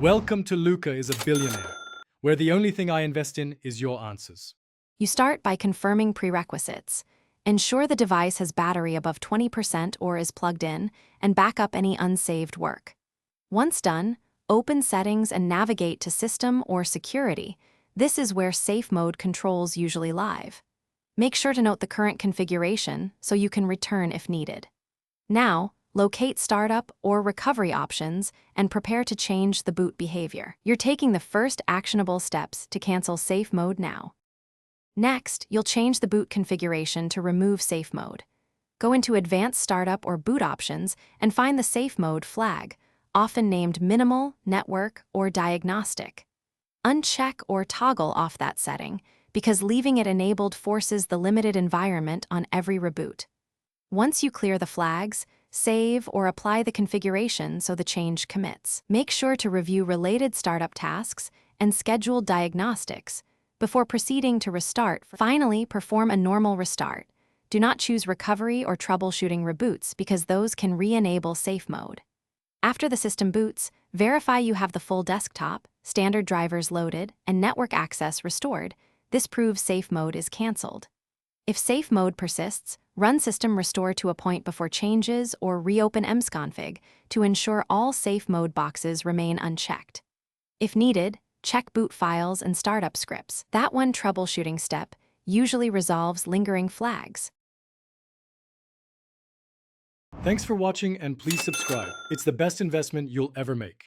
Welcome to Luca is a Billionaire, where the only thing I invest in is your answers. You start by confirming prerequisites. Ensure the device has battery above 20% or is plugged in, and back up any unsaved work. Once done, open Settings and navigate to System or Security. This is where Safe Mode controls usually live. Make sure to note the current configuration so you can return if needed. Now, locate startup or recovery options and prepare to change the boot behavior. You're taking the first actionable steps to cancel Safe Mode now. Next, you'll change the boot configuration to remove Safe Mode. Go into Advanced Startup or Boot Options and find the Safe Mode flag, often named Minimal, Network, or Diagnostic. Uncheck or toggle off that setting, because leaving it enabled forces the limited environment on every reboot. Once you clear the flags, save or apply the configuration so the change commits. Make sure to review related startup tasks and schedule diagnostics before proceeding to restart. Finally, perform a normal restart. Do not choose recovery or troubleshooting reboots because those can re-enable Safe Mode. After the system boots, verify you have the full desktop, standard drivers loaded, and network access restored. This proves Safe Mode is canceled. If Safe Mode persists, run System Restore to a point before changes or reopen msconfig to ensure all Safe Mode boxes remain unchecked. If needed, check boot files and startup scripts. That one troubleshooting step usually resolves lingering flags. Thanks for watching and please subscribe. It's the best investment you'll ever make.